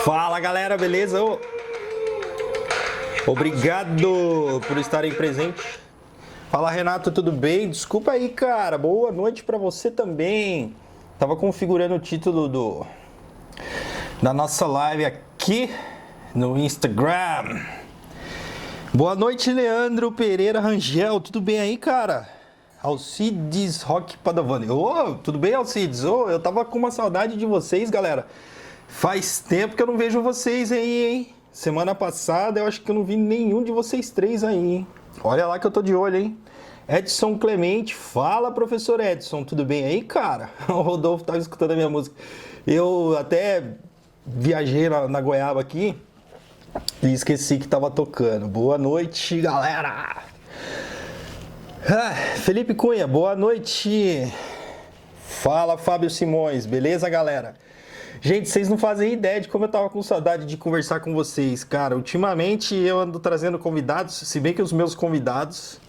Fala galera, beleza? Obrigado por estarem presentes. Fala Renato, tudo bem? Desculpa aí, cara. Boa noite pra você também. Tava configurando o título da nossa live aqui no Instagram. Boa noite, Leandro Pereira Rangel. Tudo bem aí, cara? Alcides Roque Padovani. Tudo bem, Alcides? Eu tava com uma saudade de vocês, galera. Faz tempo que eu não vejo vocês aí, hein? Semana passada eu acho que eu não vi nenhum de vocês três aí, hein? Olha lá que eu tô de olho, hein? Edson Clemente. Fala, professor Edson. Tudo bem aí, cara? O Rodolfo tava escutando a minha música. Eu até viajei na Goiaba aqui e esqueci que tava tocando. Boa noite, galera! Felipe Cunha, boa noite. Fala, Fábio Simões, beleza, galera? Gente, vocês não fazem ideia de como eu tava com saudade de conversar com vocês, cara. Ultimamente eu ando trazendo convidados, se bem que os meus convidados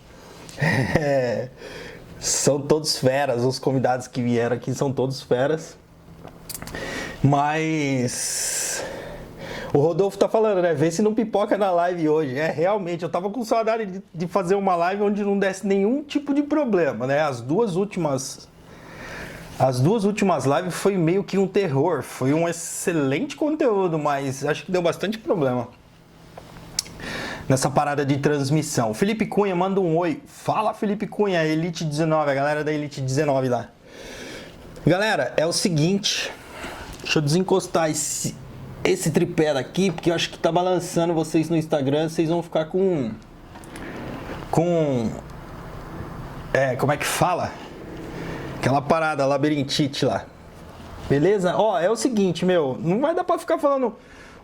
são todos feras, os convidados que vieram aqui são todos feras. Mas o Rodolfo tá falando, né? Vê se não pipoca na live hoje. Realmente, eu tava com saudade de fazer uma live onde não desse nenhum tipo de problema, né? As duas últimas lives foi meio que um terror. Foi um excelente conteúdo, mas acho que deu bastante problema nessa parada de transmissão. Felipe Cunha, manda um oi. Fala, Felipe Cunha, Elite 19, a galera da Elite 19 lá. Galera, é o seguinte. Deixa eu desencostar esse tripé daqui, porque eu acho que tá balançando vocês no Instagram. Vocês vão ficar com como é que fala? Aquela parada, labirintite lá. Beleza? É o seguinte, não vai dar pra ficar falando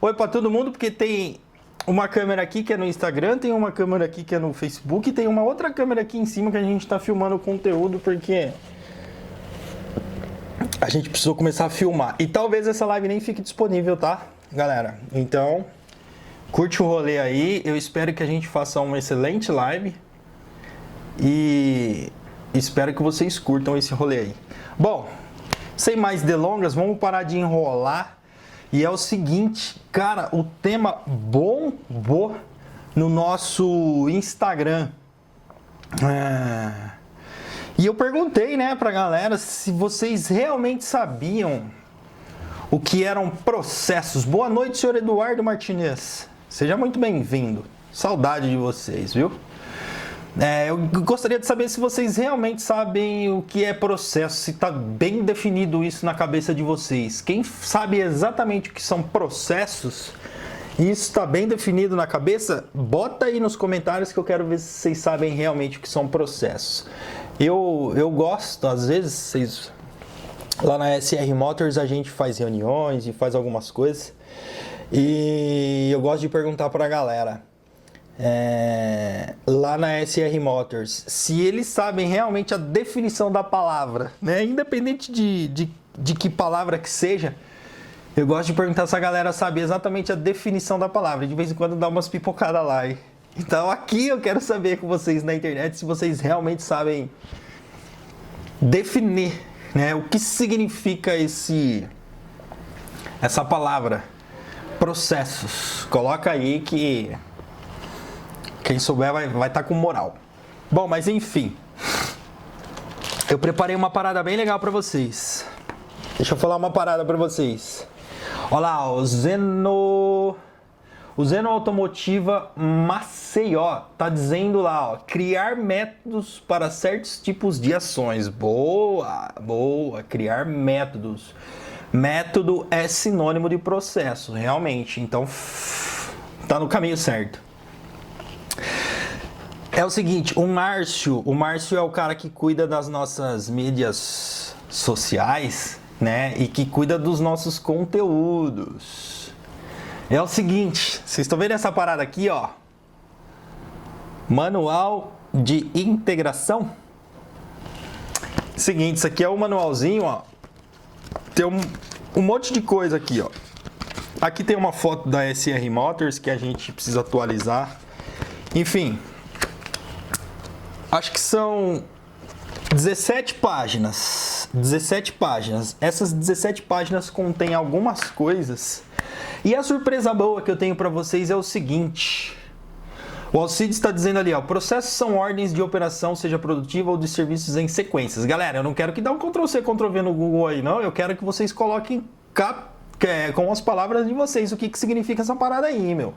oi pra todo mundo, porque tem uma câmera aqui que é no Instagram, tem uma câmera aqui que é no Facebook, e tem uma outra câmera aqui em cima que a gente tá filmando o conteúdo, porque a gente precisou começar a filmar. E talvez essa live nem fique disponível, tá, galera? Então, curte o rolê aí. Eu espero que a gente faça uma excelente live. E espero que vocês curtam esse rolê aí. Bom, sem mais delongas, vamos parar de enrolar. E é o seguinte, cara, o tema bombou no nosso Instagram. E eu perguntei, né, pra galera se vocês realmente sabiam o que eram processos. Boa noite, senhor Eduardo Martinez. Seja muito bem-vindo. Saudade de vocês, viu? Eu gostaria de saber se vocês realmente sabem o que é processo, se está bem definido isso na cabeça de vocês. Quem sabe exatamente o que são processos e isso está bem definido na cabeça, bota aí nos comentários que eu quero ver se vocês sabem realmente o que são processos. Eu gosto, às vezes, lá na SR Motors a gente faz reuniões e faz algumas coisas e eu gosto de perguntar para a galera lá na SR Motors se eles sabem realmente a definição da palavra, né? Independente de que palavra que seja, eu gosto de perguntar se a galera sabe exatamente a definição da palavra. De vez em quando dá umas pipocadas lá. Então aqui eu quero saber com vocês na internet se vocês realmente sabem definir, né, o que significa essa palavra processos. Coloca aí que quem souber vai estar com moral. Bom, mas enfim, eu preparei uma parada bem legal para vocês. Deixa eu falar uma parada para vocês. Olha lá, o Zeno Automotiva Maceió tá dizendo lá, ó, criar métodos para certos tipos de ações. Boa, criar métodos. Método é sinônimo de processo, realmente. Então, tá no caminho certo. É o seguinte, o Márcio é o cara que cuida das nossas mídias sociais, né? E que cuida dos nossos conteúdos. É o seguinte, vocês estão vendo essa parada aqui, ó? Manual de integração. Seguinte, isso aqui é o manualzinho, ó. Tem um monte de coisa aqui, ó. Aqui tem uma foto da SR Motors que a gente precisa atualizar. Enfim, acho que são 17 páginas. 17 páginas. Essas 17 páginas contêm algumas coisas E a surpresa boa que eu tenho para vocês é o seguinte. O Alcides está dizendo ali, ó, processos são ordens de operação, seja produtiva ou de serviços em sequências. Galera, eu não quero que dá um Ctrl+C, Ctrl+V no Google aí, não. Eu quero que vocês coloquem com as palavras de vocês o que significa essa parada aí, meu.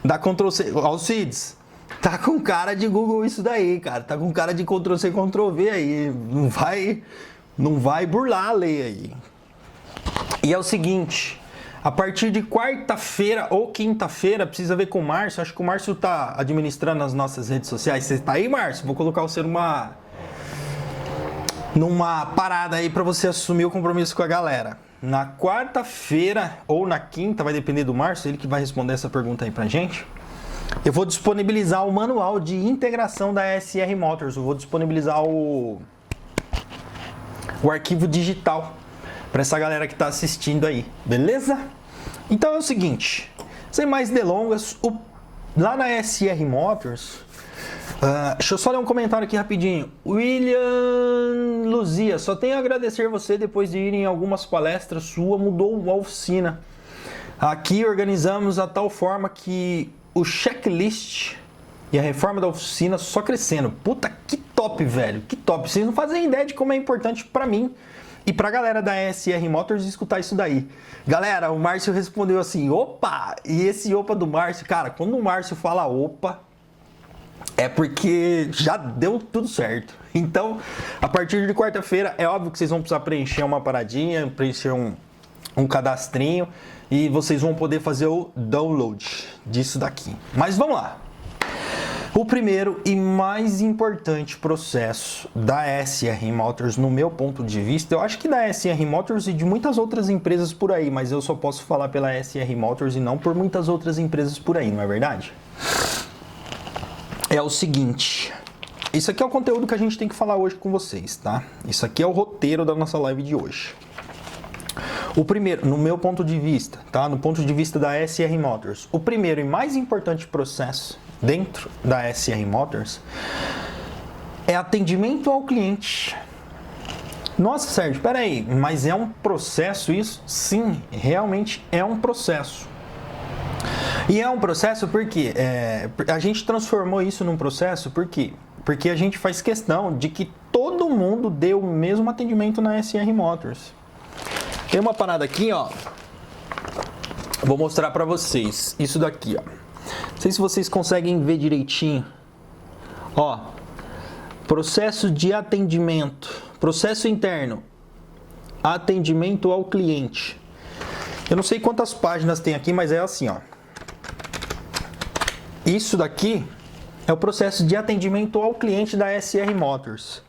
Dá Ctrl+C. Alcides, tá com cara de Google isso daí, cara. Tá com cara de Ctrl+C, Ctrl+V aí. Não vai burlar a lei aí. E é o seguinte... A partir de quarta-feira ou quinta-feira, precisa ver com o Márcio. Acho que o Márcio tá administrando as nossas redes sociais. Você tá aí, Márcio? Vou colocar você numa parada aí para você assumir o compromisso com a galera. Na quarta-feira ou na quinta, vai depender do Márcio, ele que vai responder essa pergunta aí pra gente. Eu vou disponibilizar o manual de integração da SR Motors. Eu vou disponibilizar o arquivo digital para essa galera que está assistindo aí, beleza? Então é o seguinte, sem mais delongas, lá na SR Motors, deixa eu só ler um comentário aqui rapidinho. William Luzia, só tenho a agradecer você depois de ir em algumas palestras sua, mudou a oficina. Aqui organizamos a tal forma que o checklist e a reforma da oficina só crescendo. Puta, que top, velho, que top. Vocês não fazem ideia de como é importante para mim e pra galera da SR Motors escutar isso daí. Galera, o Márcio respondeu assim, opa! E esse opa do Márcio, cara, quando o Márcio fala opa, é porque já deu tudo certo. Então, a partir de quarta-feira, é óbvio que vocês vão precisar preencher uma paradinha, preencher um cadastrinho, e vocês vão poder fazer o download disso daqui. Mas vamos lá. O primeiro e mais importante processo da SR Motors, no meu ponto de vista, eu acho que da SR Motors e de muitas outras empresas por aí, mas eu só posso falar pela SR Motors e não por muitas outras empresas por aí, não é verdade? É o seguinte, isso aqui é o conteúdo que a gente tem que falar hoje com vocês, tá? Isso aqui é o roteiro da nossa live de hoje. O primeiro, no meu ponto de vista, tá? No ponto de vista da SR Motors, o primeiro e mais importante processo dentro da SR Motors é atendimento ao cliente. Nossa, Sérgio, peraí, mas é um processo isso? Sim, realmente é um processo. E é um processo porque a gente transformou isso num processo porque a gente faz questão de que todo mundo dê o mesmo atendimento na SR Motors. Tem uma parada aqui, ó. Vou mostrar pra vocês. Isso daqui, ó. Não sei se vocês conseguem ver direitinho. Ó. Processo de atendimento. Processo interno. Atendimento ao cliente. Eu não sei quantas páginas tem aqui, mas é assim, ó. Isso daqui é o processo de atendimento ao cliente da SR Motors.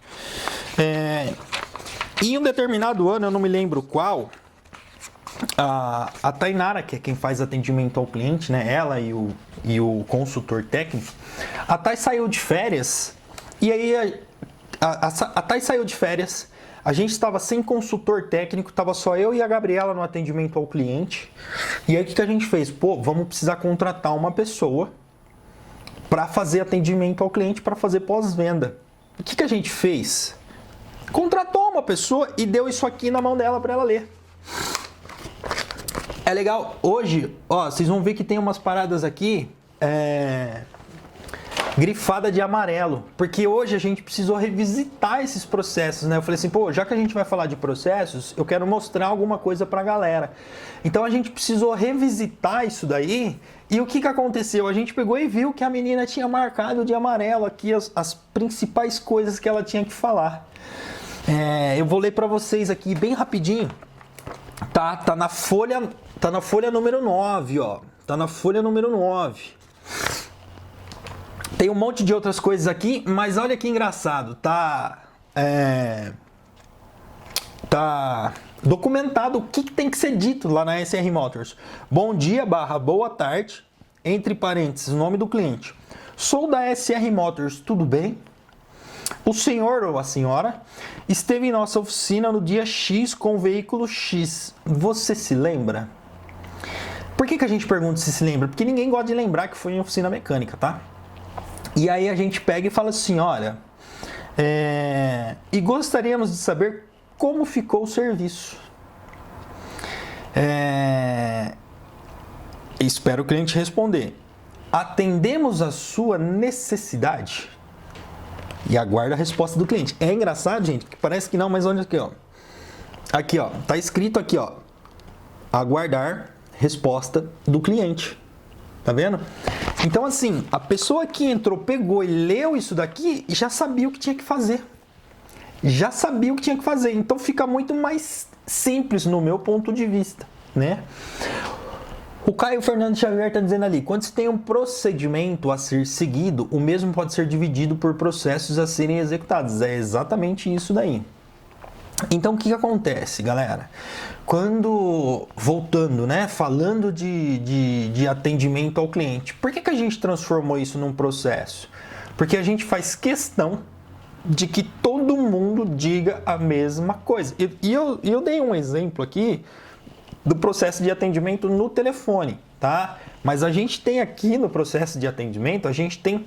Em um determinado ano, eu não me lembro qual, a Tainara, que é quem faz atendimento ao cliente, né? Ela e o consultor técnico, a Thay saiu de férias, e aí a Thay saiu de férias, a gente estava sem consultor técnico, estava só eu e a Gabriela no atendimento ao cliente, e aí o que a gente fez? Pô, vamos precisar contratar uma pessoa para fazer atendimento ao cliente, para fazer pós-venda. O que a gente fez? Contratou uma pessoa e deu isso aqui na mão dela para ela ler. É legal, hoje, ó, vocês vão ver que tem umas paradas aqui grifada de amarelo, porque hoje a gente precisou revisitar esses processos, né? Eu falei assim, pô, já que a gente vai falar de processos, eu quero mostrar alguma coisa pra galera. Então a gente precisou revisitar isso daí, e o que aconteceu? A gente pegou e viu que a menina tinha marcado de amarelo aqui as principais coisas que ela tinha que falar. Eu vou ler pra vocês aqui bem rapidinho. Tá na folha número 9, ó. Tá na folha número 9. Tem um monte de outras coisas aqui, mas olha que engraçado. Tá documentado o que tem que ser dito lá na SR Motors. Bom dia, boa tarde, entre parênteses, o nome do cliente. Sou da SR Motors, tudo bem? O senhor ou a senhora esteve em nossa oficina no dia X com o veículo X. Você se lembra? Por que a gente pergunta se lembra? Porque ninguém gosta de lembrar que foi em oficina mecânica, tá? E aí a gente pega e fala assim, olha, e gostaríamos de saber como ficou o serviço. Espero o cliente responder. Atendemos a sua necessidade? E aguarda a resposta do cliente. É engraçado, gente, que parece que não, mas olha aqui, ó. Aqui, ó, tá escrito aqui, ó. Aguardar resposta do cliente. Tá vendo? Então, assim, a pessoa que entrou, pegou e leu isso daqui, já sabia o que tinha que fazer. Já sabia o que tinha que fazer. Então, fica muito mais simples no meu ponto de vista, né? O Caio Fernando Xavier está dizendo ali, quando se tem um procedimento a ser seguido, o mesmo pode ser dividido por processos a serem executados. É exatamente isso daí. Então, o que acontece, galera? Quando, voltando, né, falando de atendimento ao cliente, por que a gente transformou isso num processo? Porque a gente faz questão de que todo mundo diga a mesma coisa. E eu dei um exemplo aqui do processo de atendimento no telefone, tá? Mas a gente tem aqui no processo de atendimento, a gente tem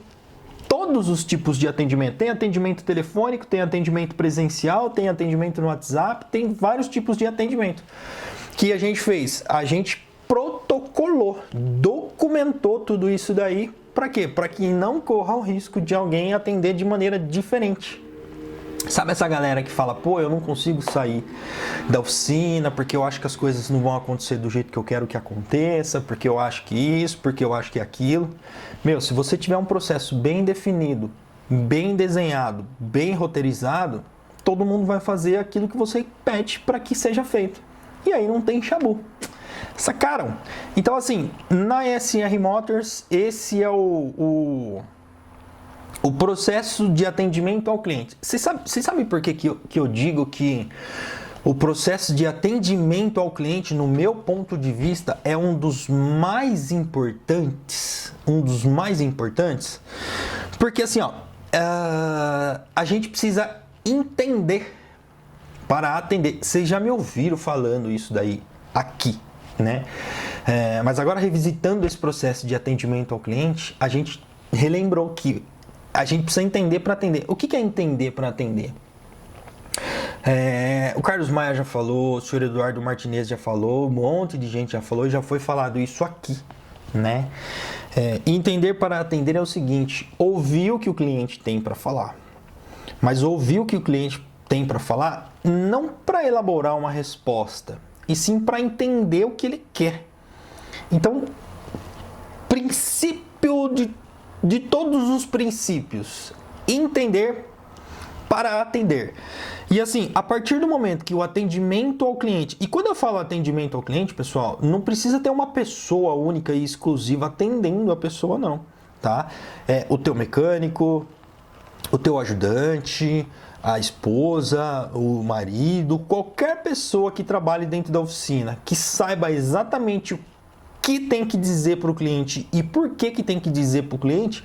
todos os tipos de atendimento. Tem atendimento telefônico, tem atendimento presencial, tem atendimento no WhatsApp, tem vários tipos de atendimento. Que a gente fez? A gente protocolou, documentou tudo isso daí. Para quê? Para que não corra o risco de alguém atender de maneira diferente. Sabe essa galera que fala, pô, eu não consigo sair da oficina porque eu acho que as coisas não vão acontecer do jeito que eu quero que aconteça, porque eu acho que isso, porque eu acho que aquilo. Meu, se você tiver um processo bem definido, bem desenhado, bem roteirizado, todo mundo vai fazer aquilo que você pede para que seja feito. E aí não tem chabu. Sacaram? Então, assim, na SR Motors, esse é o processo de atendimento ao cliente. Vocês sabem por que eu digo que o processo de atendimento ao cliente, no meu ponto de vista, é um dos mais importantes? Um dos mais importantes? Porque assim, ó, a gente precisa entender para atender. Vocês já me ouviram falando isso daí aqui, né? Mas agora, revisitando esse processo de atendimento ao cliente, a gente relembrou que a gente precisa entender para atender. O que é entender para atender? O Carlos Maia já falou, o senhor Eduardo Martinez já falou, um monte de gente já falou e já foi falado isso aqui, né? Entender para atender é o seguinte: ouvir o que o cliente tem para falar. Mas ouvir o que o cliente tem para falar não para elaborar uma resposta, e sim para entender o que ele quer. Então, princípio de todos os princípios, entender para atender. E assim, a partir do momento que o atendimento ao cliente, e quando eu falo atendimento ao cliente, pessoal, não precisa ter uma pessoa única e exclusiva atendendo a pessoa, não, tá? O teu mecânico, o teu ajudante, a esposa, o marido, qualquer pessoa que trabalhe dentro da oficina, que saiba exatamente o que tem que dizer para o cliente e por que tem que dizer para o cliente,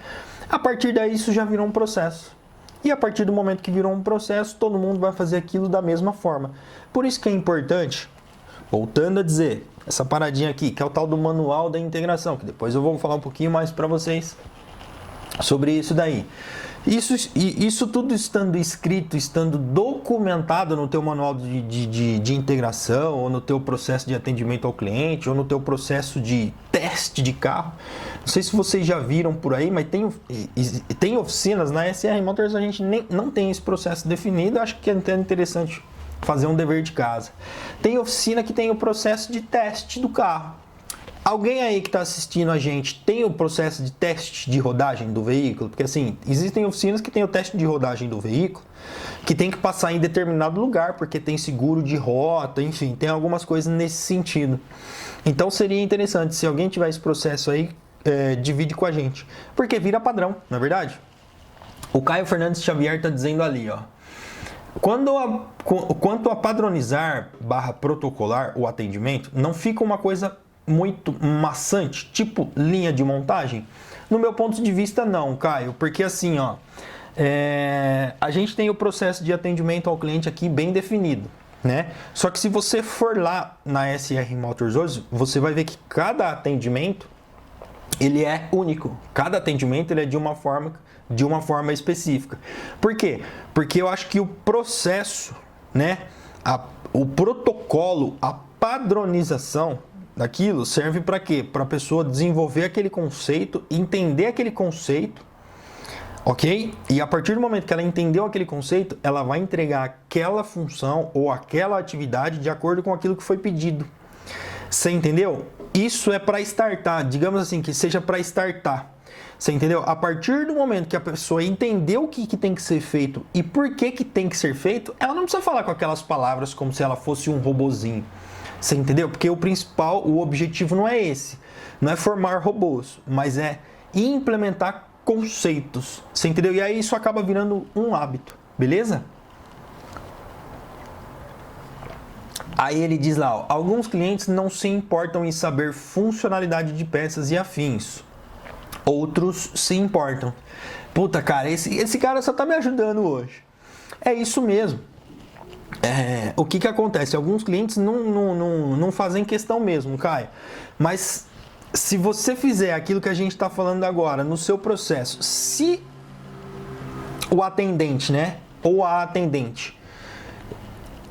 a partir daí isso já virou um processo. E a partir do momento que virou um processo, todo mundo vai fazer aquilo da mesma forma. Por isso que é importante, voltando a dizer, essa paradinha aqui, que é o tal do manual da integração, que depois eu vou falar um pouquinho mais para vocês sobre isso daí. Isso tudo estando escrito, estando documentado no teu manual de integração, ou no teu processo de atendimento ao cliente, ou no teu processo de teste de carro. Não sei se vocês já viram por aí, mas tem oficinas, na SR Motors a gente não tem esse processo definido, acho que é até interessante fazer um dever de casa. Tem oficina que tem o processo de teste do carro. Alguém aí que está assistindo a gente tem o processo de teste de rodagem do veículo? Porque assim, existem oficinas que tem o teste de rodagem do veículo, que tem que passar em determinado lugar, porque tem seguro de rota, enfim, tem algumas coisas nesse sentido. Então seria interessante, se alguém tiver esse processo aí, divide com a gente, porque vira padrão, não é verdade? O Caio Fernandes Xavier está dizendo ali, ó. Quanto a padronizar / protocolar o atendimento, não fica uma coisa muito maçante, tipo linha de montagem? No meu ponto de vista, não, Caio, porque assim, ó, a gente tem o processo de atendimento ao cliente aqui bem definido, né? Só que se você for lá na SR Motors hoje, você vai ver que cada atendimento ele é único. Cada atendimento ele é de uma forma específica. Por quê? Porque eu acho que o processo, né, o protocolo, a padronização, daquilo serve para quê? Para a pessoa desenvolver aquele conceito, entender aquele conceito, ok? E a partir do momento que ela entendeu aquele conceito, ela vai entregar aquela função ou aquela atividade de acordo com aquilo que foi pedido. Você entendeu? Isso é para startar, digamos assim, que seja para startar. Você entendeu? A partir do momento que a pessoa entendeu o que tem que ser feito e por que tem que ser feito, ela não precisa falar com aquelas palavras como se ela fosse um robozinho. Você entendeu? Porque o objetivo não é esse. Não é formar robôs, mas é implementar conceitos. Você entendeu? E aí isso acaba virando um hábito, beleza? Aí ele diz lá, ó, alguns clientes não se importam em saber funcionalidade de peças e afins. Outros se importam. Puta, cara, esse cara só tá me ajudando hoje. É isso mesmo. O que acontece? Alguns clientes não fazem questão mesmo, Caio. Mas se você fizer aquilo que a gente está falando agora no seu processo, se o atendente, né, ou a atendente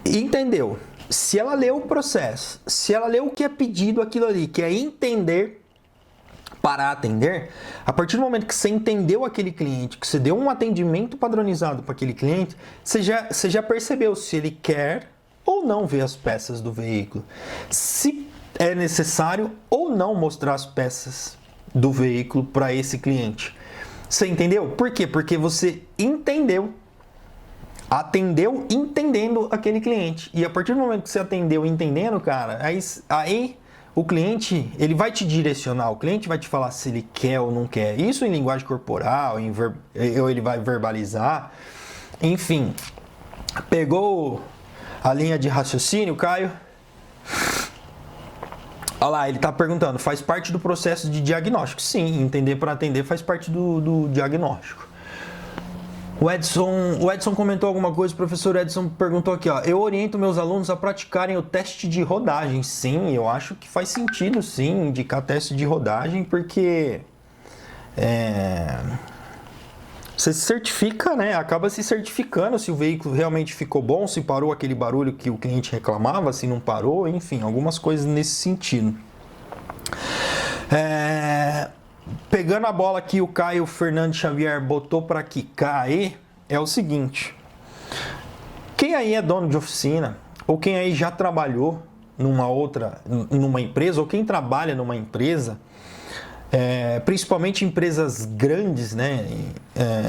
entendeu, se ela leu o processo, se ela leu o que é pedido aquilo ali, que é entender para atender, a partir do momento que você entendeu aquele cliente, que você deu um atendimento padronizado para aquele cliente, você já percebeu se ele quer ou não ver as peças do veículo, se é necessário ou não mostrar as peças do veículo para esse cliente. Você entendeu? Por quê? Porque você atendeu entendendo aquele cliente. E a partir do momento que você atendeu entendendo, cara, aí o cliente, ele vai te direcionar, o cliente vai te falar se ele quer ou não quer. Isso em linguagem corporal, ou ele vai verbalizar. Enfim, pegou a linha de raciocínio, Caio? Olha lá, ele está perguntando, faz parte do processo de diagnóstico? Sim, entender para atender faz parte do diagnóstico. O Edson comentou alguma coisa, o professor Edson perguntou aqui, ó, eu oriento meus alunos a praticarem o teste de rodagem. Sim, eu acho que faz sentido, sim, indicar teste de rodagem, porque você se certifica, né? Acaba se certificando se o veículo realmente ficou bom, se parou aquele barulho que o cliente reclamava, se não parou, enfim, algumas coisas nesse sentido. Pegando a bola que o Caio Fernandes Xavier botou para quicar aí, é o seguinte. Quem aí é dono de oficina, ou quem aí já trabalhou numa empresa, ou quem trabalha numa empresa, principalmente empresas grandes, né?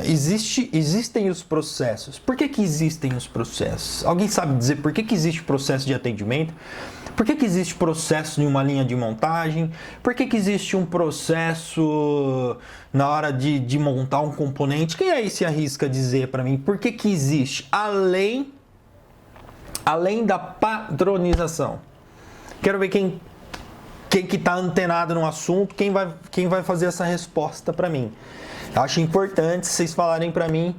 Existem os processos. Por que existem os processos? Alguém sabe dizer por que existe o processo de atendimento? Por que existe processo em uma linha de montagem? Por que existe um processo na hora de montar um componente? Quem aí se arrisca a dizer para mim por que existe? Além da padronização. Quero ver quem que está antenado no assunto, quem vai fazer essa resposta para mim. Eu acho importante vocês falarem para mim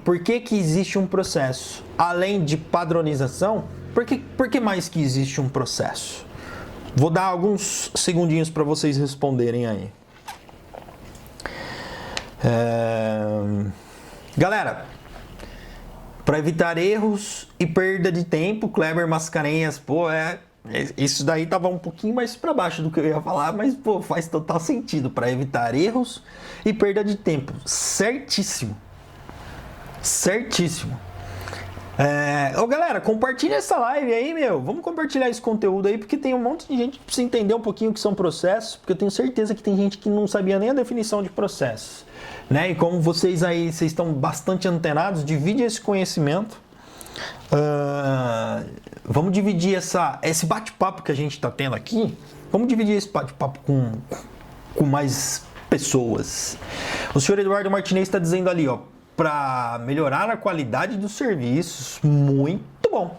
por que existe um processo. Além de padronização, por que mais que existe um processo? Vou dar alguns segundinhos para vocês responderem aí. Galera, para evitar erros e perda de tempo, Kleber Mascarenhas, isso daí tava um pouquinho mais para baixo do que eu ia falar, mas faz total sentido. Para evitar erros e perda de tempo. Certíssimo. Certíssimo. Galera, compartilha essa live aí, meu. Vamos compartilhar esse conteúdo aí, porque tem um monte de gente que precisa entender um pouquinho o que são processos, porque eu tenho certeza que tem gente que não sabia nem a definição de processos, né? E como vocês estão bastante antenados, divide esse conhecimento. Vamos dividir esse bate-papo que a gente está tendo aqui. Vamos dividir esse bate-papo com mais pessoas. O senhor Eduardo Martinez está dizendo ali, ó, para melhorar a qualidade dos serviços. Muito bom,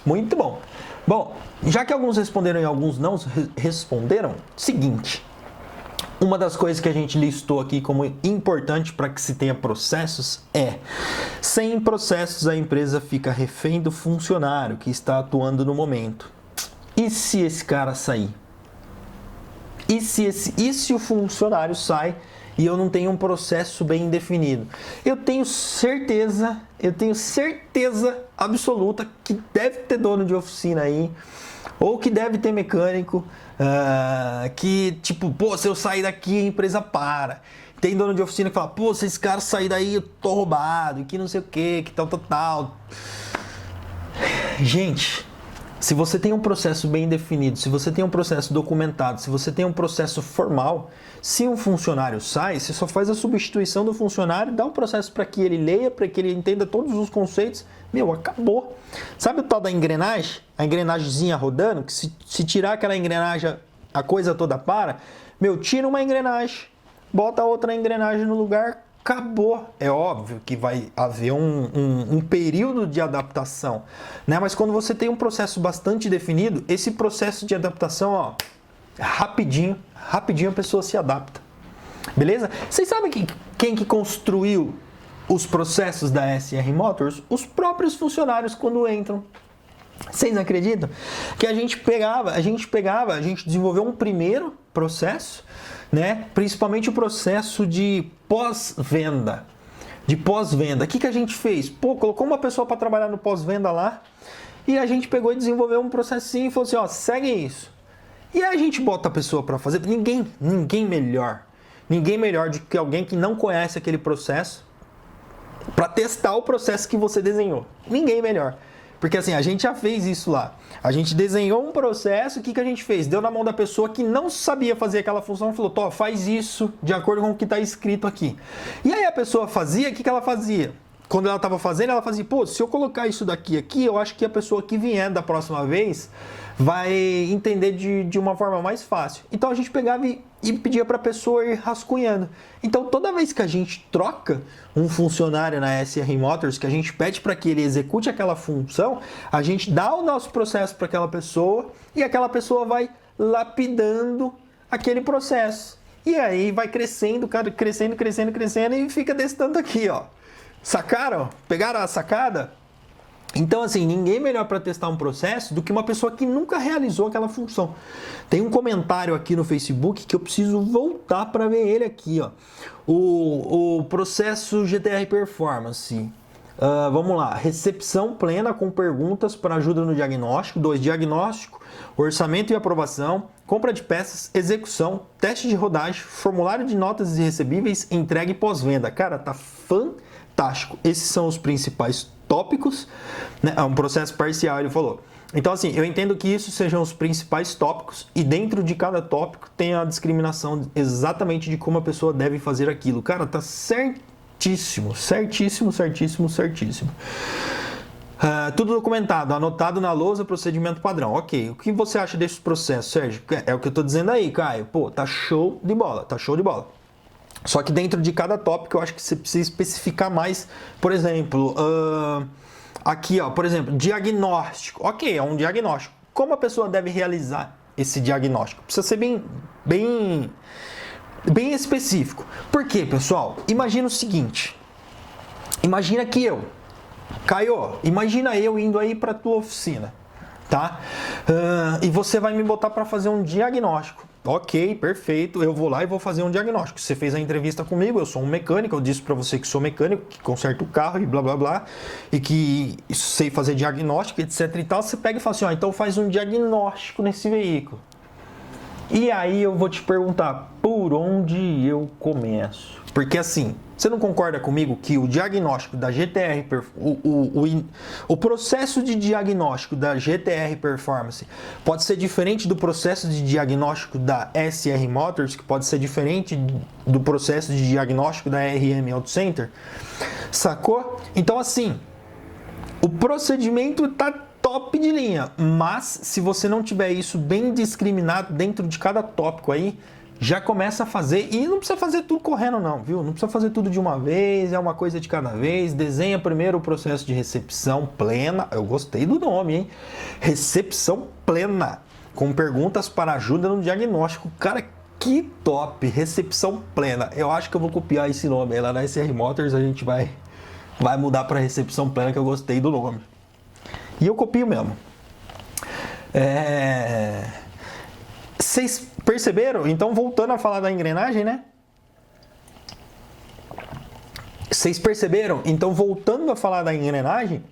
muito bom. Bom, já que alguns responderam e alguns não responderam, seguinte. Uma das coisas que a gente listou aqui como importante para que se tenha processos sem processos a empresa fica refém do funcionário que está atuando no momento. E se esse cara sair? E se o funcionário sai e eu não tenho um processo bem definido. Eu tenho certeza absoluta que deve ter dono de oficina aí, ou que deve ter mecânico, que tipo, pô, se eu sair daqui a empresa para. Tem dono de oficina que fala, pô, se esse cara sair daí eu tô roubado, que não sei o que tal. Gente, se você tem um processo bem definido, se você tem um processo documentado, se você tem um processo formal, se um funcionário sai, você só faz a substituição do funcionário, dá um processo para que ele leia, para que ele entenda todos os conceitos, acabou. Sabe o tal da engrenagem? A engrenagemzinha rodando, que se tirar aquela engrenagem, a coisa toda para, tira uma engrenagem, bota outra engrenagem no lugar, acabou. É óbvio que vai haver um período de adaptação, né? Mas quando você tem um processo bastante definido, esse processo de adaptação, rapidinho a pessoa se adapta. Beleza? Vocês sabem quem que construiu os processos da SR Motors? Os próprios funcionários quando entram. Vocês acreditam? Que a gente desenvolveu um primeiro processo, né? Principalmente o processo de pós-venda. O que a gente fez? Colocou uma pessoa para trabalhar no pós-venda lá e a gente pegou e desenvolveu um processinho e falou assim, segue isso. E aí a gente bota a pessoa para fazer. Ninguém melhor do que alguém que não conhece aquele processo para testar o processo que você desenhou. Ninguém melhor. Porque assim, a gente já fez isso lá. A gente desenhou um processo, o que a gente fez? Deu na mão da pessoa que não sabia fazer aquela função e falou, faz isso de acordo com o que está escrito aqui. E aí a pessoa fazia, o que ela fazia? Quando ela estava fazendo, ela fazia, se eu colocar isso daqui aqui, eu acho que a pessoa que vier da próxima vez vai entender de uma forma mais fácil. Então a gente pegava e pedia para a pessoa ir rascunhando. Então toda vez que a gente troca um funcionário na SR Motors, que a gente pede para que ele execute aquela função, a gente dá o nosso processo para aquela pessoa e aquela pessoa vai lapidando aquele processo. E aí vai crescendo e fica desse tanto aqui, Sacaram? Pegaram a sacada? Então, assim, ninguém melhor para testar um processo do que uma pessoa que nunca realizou aquela função. Tem um comentário aqui no Facebook que eu preciso voltar para ver ele aqui, O processo GTR Performance. Vamos lá. Recepção plena com perguntas para ajuda no diagnóstico. 2. Diagnóstico, orçamento e aprovação. Compra de peças, execução, teste de rodagem, formulário de notas e recebíveis, entrega e pós-venda. Cara, tá fantástico. Esses são os principais tópicos, né? É um processo parcial, ele falou. Então, assim, eu entendo que isso sejam os principais tópicos e dentro de cada tópico tem a discriminação exatamente de como a pessoa deve fazer aquilo. Cara, tá certíssimo. Tudo documentado, anotado na lousa, procedimento padrão. Ok, o que você acha desses processos, Sérgio? É o que eu tô dizendo aí, Caio. Tá show de bola. Só que dentro de cada tópico eu acho que você precisa especificar mais. Por exemplo, aqui, por exemplo, diagnóstico. Ok, é um diagnóstico. Como a pessoa deve realizar esse diagnóstico? Precisa ser bem específico. Por quê, pessoal? Imagina o seguinte. Imagina que Caio, imagina eu indo aí para tua oficina, tá? E você vai me botar para fazer um diagnóstico. Ok, perfeito, eu vou lá e vou fazer um diagnóstico. Você fez a entrevista comigo, eu sou um mecânico, eu disse para você que sou mecânico, que conserta o carro e blá blá blá, e que sei fazer diagnóstico, etc e tal. Você pega e fala assim, então faz um diagnóstico nesse veículo. E aí eu vou te perguntar, por onde eu começo? Porque assim, você não concorda comigo que o diagnóstico da GTR, o processo de diagnóstico da GTR Performance pode ser diferente do processo de diagnóstico da SR Motors, que pode ser diferente do processo de diagnóstico da RM Auto Center? Sacou? Então assim, o procedimento tá top de linha, mas se você não tiver isso bem discriminado dentro de cada tópico aí, já começa a fazer, e não precisa fazer tudo correndo não, viu? Não precisa fazer tudo de uma vez, é uma coisa de cada vez. Desenha primeiro o processo de recepção plena, eu gostei do nome, hein? Recepção plena, com perguntas para ajuda no diagnóstico. Cara, que top, recepção plena. Eu acho que eu vou copiar esse nome aí lá na SR Motors, a gente vai mudar para recepção plena, que eu gostei do nome. E eu copio mesmo. Vocês perceberam? Então, voltando a falar da engrenagem, né? Vocês perceberam? Então, voltando a falar da engrenagem,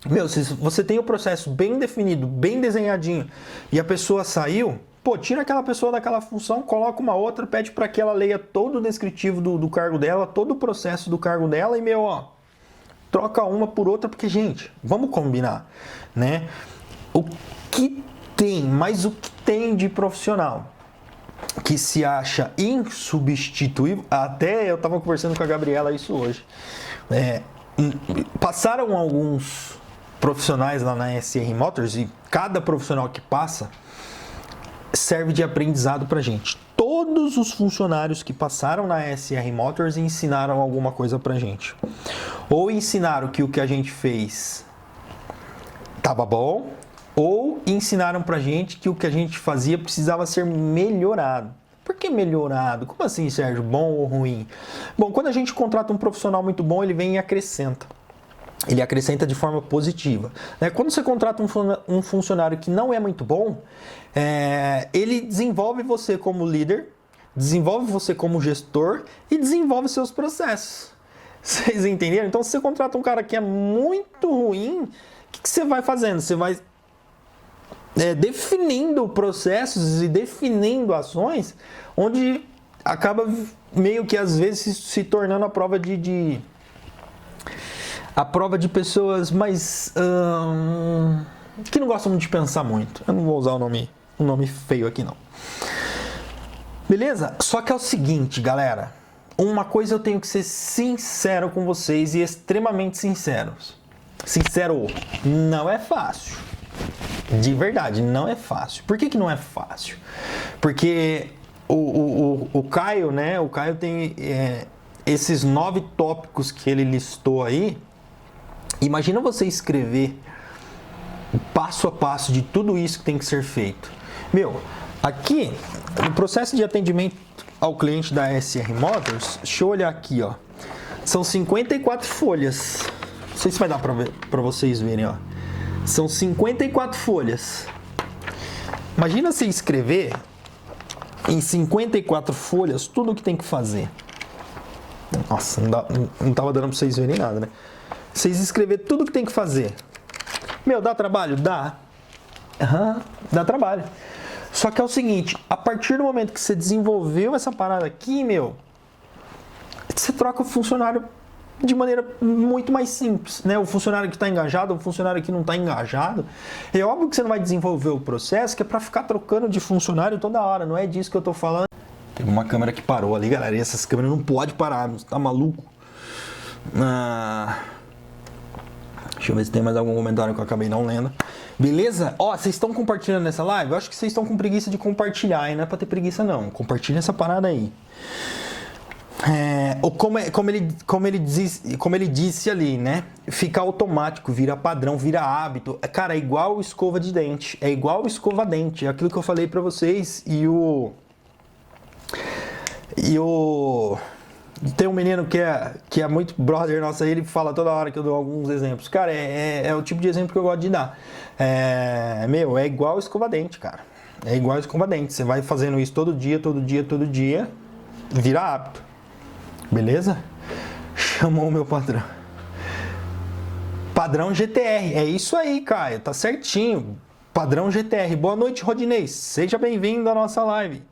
meu, se você tem o processo bem definido, bem desenhadinho, e a pessoa saiu, pô, tira aquela pessoa daquela função, coloca uma outra, pede para que ela leia todo o descritivo do cargo dela, todo o processo do cargo dela e, meu, ó, troca uma por outra, porque, gente, vamos combinar, né? O que tem, mas o que tem de profissional que se acha insubstituível, até eu estava conversando com a Gabriela isso hoje, passaram alguns profissionais lá na SR Motors e cada profissional que passa serve de aprendizado pra gente. Todos os funcionários que passaram na SR Motors ensinaram alguma coisa pra gente. Ou ensinaram que o que a gente fez tava bom, ou ensinaram pra gente que o que a gente fazia precisava ser melhorado. Por que melhorado? Como assim, Sérgio? Bom ou ruim? Bom, quando a gente contrata um profissional muito bom, ele vem e acrescenta. Ele acrescenta de forma positiva. Quando você contrata um funcionário que não é muito bom, ele desenvolve você como líder, desenvolve você como gestor e desenvolve seus processos. Vocês entenderam? Então, se você contrata um cara que é muito ruim, o que você vai fazendo? Você vai definindo processos e definindo ações, onde acaba meio que às vezes se tornando a prova de pessoas mais que não gostam de pensar muito. Eu não vou usar um nome feio aqui não. Beleza? Só que é o seguinte, galera. Uma coisa eu tenho que ser sincero com vocês e extremamente sinceros. Sincero, não é fácil. De verdade, não é fácil. Por que não é fácil? Porque o Caio, né? O Caio tem esses 9 tópicos que ele listou aí. Imagina você escrever passo a passo de tudo isso que tem que ser feito. Meu, aqui no processo de atendimento ao cliente da SR Motors, deixa eu olhar aqui, ó. São 54 folhas. Não sei se vai dar para vocês verem, ó. São 54 folhas. Imagina você escrever em 54 folhas tudo o que tem que fazer. Nossa, não tava dando para vocês verem nada, né? Vocês escrever tudo o que tem que fazer. Meu, dá trabalho? Dá. Dá trabalho. Só que é o seguinte, a partir do momento que você desenvolveu essa parada aqui, meu, você troca o funcionário de maneira muito mais simples, né? O funcionário que está engajado, o funcionário que não está engajado. É óbvio que você não vai desenvolver o processo que é para ficar trocando de funcionário toda hora, não é disso que eu estou falando. Tem uma câmera que parou ali, galera, e essas câmeras não podem parar, você tá maluco? Deixa eu ver se tem mais algum comentário que eu acabei não lendo. Beleza? Ó, vocês estão compartilhando essa live? Eu acho que vocês estão com preguiça de compartilhar, e não é pra ter preguiça não. Compartilha essa parada aí. Como ele disse ali, né? Fica automático, vira padrão, vira hábito. Cara, é igual escova de dente. É igual escova dente. É aquilo que eu falei pra vocês. Tem um menino que é muito brother nosso aí, ele fala toda hora que eu dou alguns exemplos. Cara, é o tipo de exemplo que eu gosto de dar. É igual escova dente, cara. É igual escova dente. Você vai fazendo isso todo dia, vira hábito. Beleza? Chamou o meu patrão. Padrão GTR. É isso aí, Caio. Tá certinho. Padrão GTR. Boa noite, Rodinei. Seja bem-vindo à nossa live.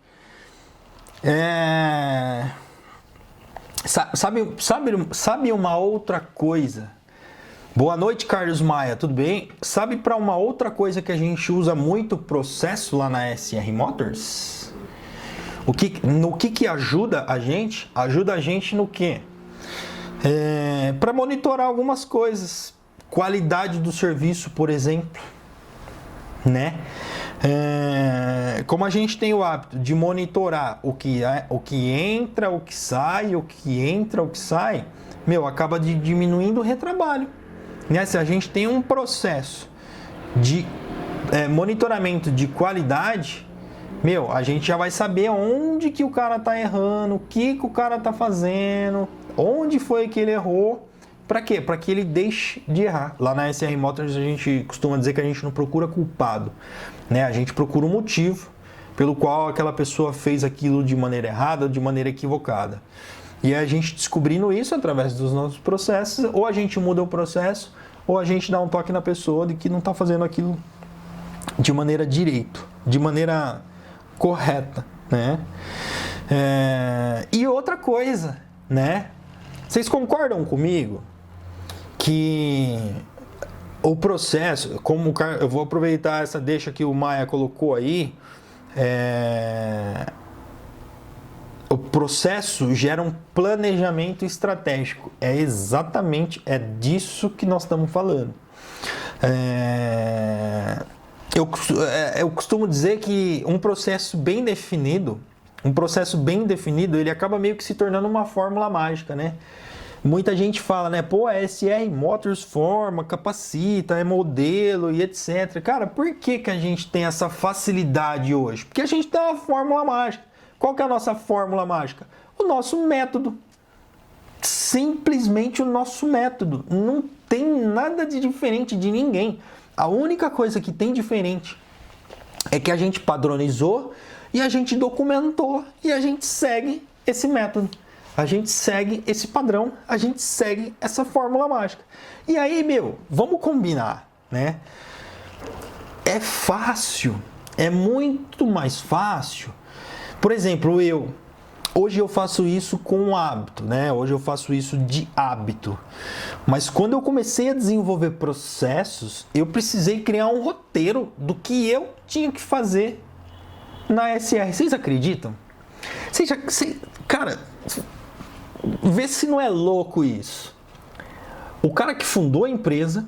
Sabe uma outra coisa? Boa noite, Carlos Maia, tudo bem? Sabe para uma outra coisa que a gente usa muito processo lá na SR Motors? No que ajuda a gente? Ajuda a gente no quê? Para monitorar algumas coisas. Qualidade do serviço, por exemplo. Né? Como a gente tem o hábito de monitorar o que entra, o que sai, meu, acaba diminuindo o retrabalho. Né? Se a gente tem um processo de monitoramento de qualidade, meu, a gente já vai saber onde que o cara tá errando, o que o cara tá fazendo, onde foi que ele errou. Para quê? Para que ele deixe de errar. Lá na SR Motors a gente costuma dizer que a gente não procura culpado, né? A gente procura um motivo pelo qual aquela pessoa fez aquilo de maneira errada, de maneira equivocada. E a gente descobrindo isso através dos nossos processos, ou a gente muda o processo, ou a gente dá um toque na pessoa de que não está fazendo aquilo de maneira direito, de maneira correta, né? E outra coisa, né? Vocês concordam comigo que o processo, como eu vou aproveitar essa deixa que o Maia colocou aí, o processo gera um planejamento estratégico. É disso que nós estamos falando. Eu costumo dizer que um processo bem definido, ele acaba meio que se tornando uma fórmula mágica, né? Muita gente fala, né? Pô, a SR Motors forma, capacita, é modelo e etc. Cara, por que a gente tem essa facilidade hoje? Porque a gente tem uma fórmula mágica. Qual que é a nossa fórmula mágica? O nosso método. Simplesmente o nosso método. Não tem nada de diferente de ninguém. A única coisa que tem diferente é que a gente padronizou e a gente documentou e a gente segue esse método. A gente segue esse padrão, a gente segue essa fórmula mágica. E aí, vamos combinar, né? É fácil, é muito mais fácil. Por exemplo, hoje eu faço isso com hábito, né? Hoje eu faço isso de hábito. Mas quando eu comecei a desenvolver processos, eu precisei criar um roteiro do que eu tinha que fazer na SR. Vocês acreditam? Cara, vê se não é louco isso. O cara que fundou a empresa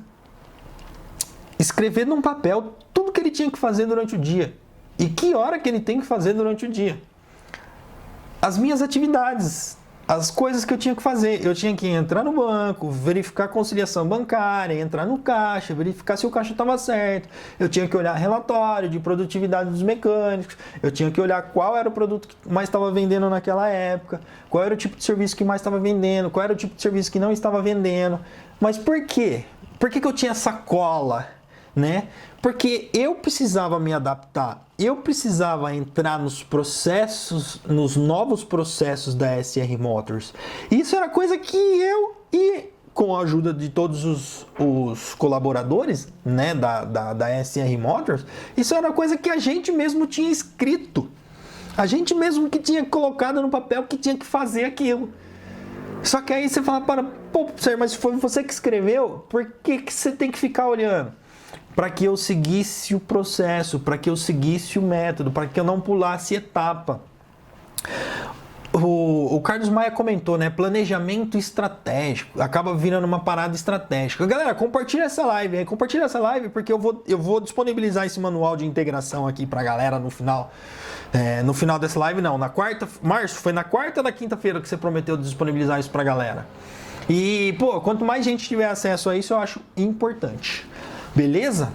escrever num papel tudo que ele tinha que fazer durante o dia. E que hora que ele tem que fazer durante o dia. As minhas atividades, as coisas que eu tinha que fazer. Eu tinha que entrar no banco, verificar a conciliação bancária, entrar no caixa, verificar se o caixa estava certo. Eu tinha que olhar relatório de produtividade dos mecânicos. Eu tinha que olhar qual era o produto que mais estava vendendo naquela época, qual era o tipo de serviço que mais estava vendendo, qual era o tipo de serviço que não estava vendendo. Mas por quê? Por que eu tinha essa cola, né? Porque eu precisava me adaptar, eu precisava entrar nos processos, nos novos processos da SR Motors. Isso era coisa que eu, e com a ajuda de todos os colaboradores, né, da SR Motors, isso era coisa que a gente mesmo tinha escrito. A gente mesmo que tinha colocado no papel que tinha que fazer aquilo. Só que aí você fala, pô, Sérgio, mas foi você que escreveu, por que você tem que ficar olhando? Para que eu seguisse o processo, para que eu seguisse o método, para que eu não pulasse etapa. O Carlos Maia comentou, né? Planejamento estratégico. Acaba virando uma parada estratégica. Galera, compartilha essa live aí. Compartilha essa live porque eu vou disponibilizar esse manual de integração aqui pra galera no final. No final dessa live, não. Na quarta... Março, foi na quarta ou na quinta-feira que você prometeu disponibilizar isso pra galera. E, pô, quanto mais gente tiver acesso a isso, eu acho importante. Beleza?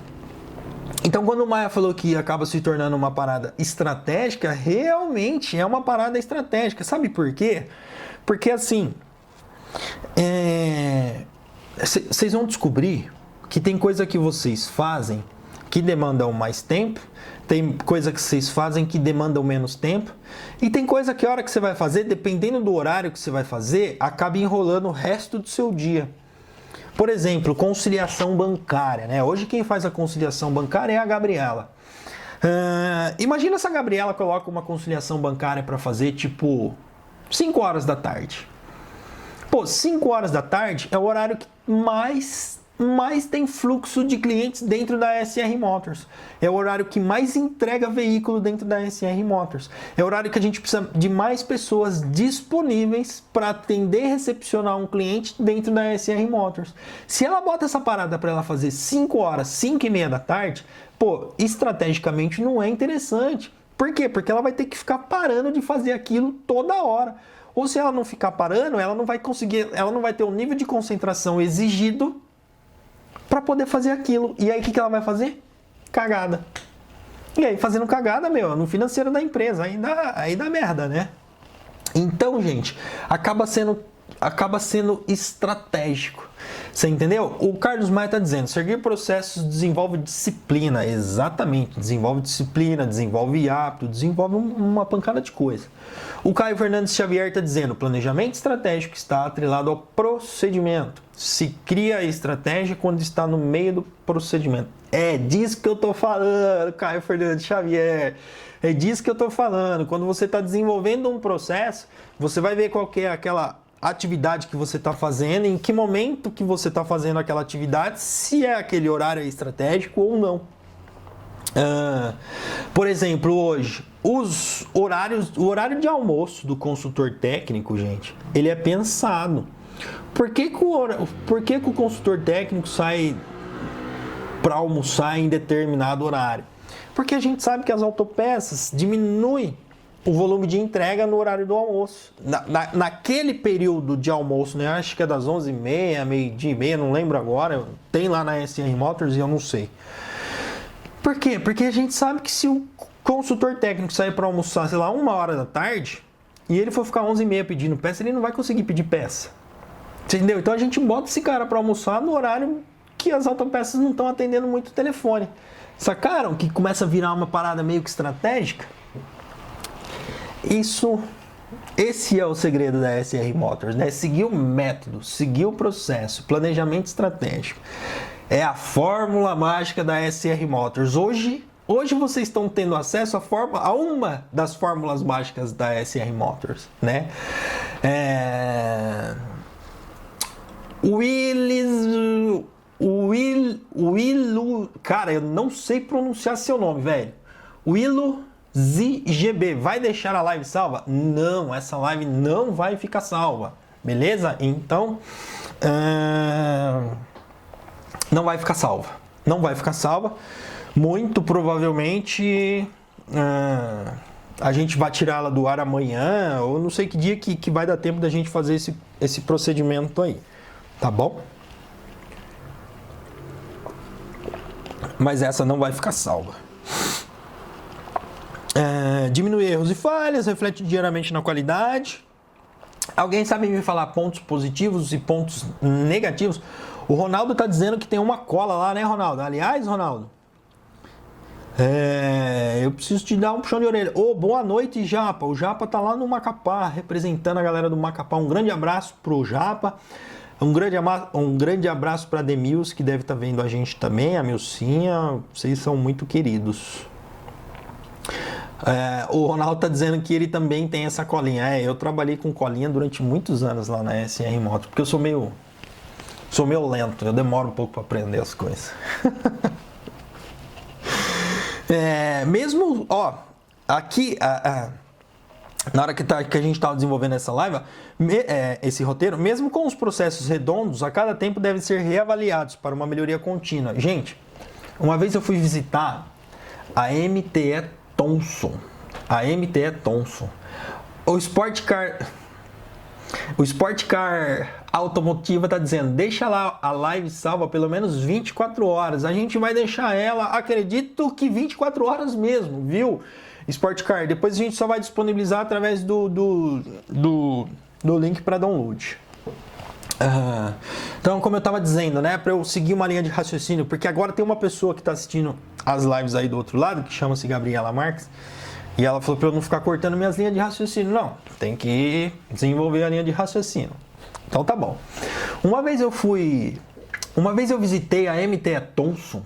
Então, quando o Maia falou que acaba se tornando uma parada estratégica, realmente é uma parada estratégica. Sabe por quê? Porque, assim, vocês vão descobrir que tem coisa que vocês fazem que demandam mais tempo, tem coisa que vocês fazem que demandam menos tempo, e tem coisa que a hora que você vai fazer, dependendo do horário que você vai fazer, acaba enrolando o resto do seu dia. Por exemplo, conciliação bancária, né? Hoje quem faz a conciliação bancária é a Gabriela. Imagina se a Gabriela coloca uma conciliação bancária para fazer tipo 5 horas da tarde. Pô, 5 horas da tarde é o horário que mais tem fluxo de clientes dentro da SR Motors. É o horário que mais entrega veículo dentro da SR Motors. É o horário que a gente precisa de mais pessoas disponíveis para atender e recepcionar um cliente dentro da SR Motors. Se ela bota essa parada para ela fazer 5 horas, 5 e meia da tarde, pô, estrategicamente não é interessante. Por quê? Porque ela vai ter que ficar parando de fazer aquilo toda hora. Ou se ela não ficar parando, ela não vai conseguir, ela não vai ter o nível de concentração exigido para poder fazer aquilo. E aí o que ela vai fazer? Cagada. E aí fazendo cagada, no financeiro da empresa, aí dá merda, né? Então, gente, acaba sendo acaba sendo estratégico. Você entendeu? O Carlos Maia está dizendo, seguir processos desenvolve disciplina. Exatamente, desenvolve disciplina, desenvolve hábito, desenvolve uma pancada de coisa. O Caio Fernandes Xavier está dizendo, planejamento estratégico está atrelado ao procedimento. Se cria a estratégia quando está no meio do procedimento. É disso que eu estou falando, Caio Fernandes Xavier. É disso que eu estou falando. Quando você está desenvolvendo um processo, você vai ver qual que é aquela atividade que você está fazendo, em que momento que você está fazendo aquela atividade, se é aquele horário estratégico ou não. Por exemplo, hoje, o horário de almoço do consultor técnico, gente, ele é pensado. Por que o consultor técnico sai para almoçar em determinado horário? Porque a gente sabe que as autopeças diminuem o volume de entrega no horário do almoço. Naquele período de almoço, né? Acho que é das 11h30, meio-dia e meia, não lembro agora. Tem lá na SR Motors e eu não sei. Por quê? Porque a gente sabe que se o consultor técnico sair para almoçar, sei lá, 1h da tarde, e ele for ficar 11h30 pedindo peça, ele não vai conseguir pedir peça. Entendeu? Então a gente bota esse cara para almoçar no horário que as autopeças não estão atendendo muito o telefone. Sacaram que começa a virar uma parada meio que estratégica? Esse é o segredo da SR Motors, né? Seguir o método, seguir o processo, planejamento estratégico. É a fórmula mágica da SR Motors. Hoje vocês estão tendo acesso a uma das fórmulas mágicas da SR Motors, né? Cara, eu não sei pronunciar seu nome, velho. ZGB, vai deixar a live salva? Não, essa live não vai ficar salva, beleza? Então, não vai ficar salva. Não vai ficar salva. Muito provavelmente a gente vai tirá-la do ar amanhã, ou não sei que dia que vai dar tempo da gente fazer esse procedimento aí, tá bom? Mas essa não vai ficar salva. Diminuir erros e falhas, reflete diariamente na qualidade. Alguém sabe me falar pontos positivos e pontos negativos? O Ronaldo tá dizendo que tem uma cola lá, né, Ronaldo? Aliás, Ronaldo, eu preciso te dar um puxão de orelha. Boa noite, Japa. O Japa tá lá no Macapá, representando a galera do Macapá. Um grande abraço pro Japa. Um grande abraço pra Demils, que deve estar vendo a gente também. A Milcinha, vocês são muito queridos. O Ronaldo tá dizendo que ele também tem essa colinha. Eu trabalhei com colinha durante muitos anos lá na SR Moto, porque eu sou meio lento, eu demoro um pouco para aprender as coisas. Mesmo, aqui, na hora que a gente estava desenvolvendo essa live, esse roteiro, mesmo com os processos redondos, a cada tempo devem ser reavaliados para uma melhoria contínua. Gente, uma vez eu fui visitar a MTE Thompson. A MTE Thompson. O Sport Car Automotiva está dizendo, deixa lá a live salva pelo menos 24 horas. A gente vai deixar ela, acredito que 24 horas mesmo, viu? Sport Car. Depois a gente só vai disponibilizar através do link para download. Então, como eu estava dizendo, né, para eu seguir uma linha de raciocínio, porque agora tem uma pessoa que está assistindo as lives aí do outro lado, que chama-se Gabriela Marques, e ela falou para eu não ficar cortando minhas linhas de raciocínio. Não, tem que desenvolver a linha de raciocínio. Então tá bom. Uma vez eu visitei a MTE Thompson.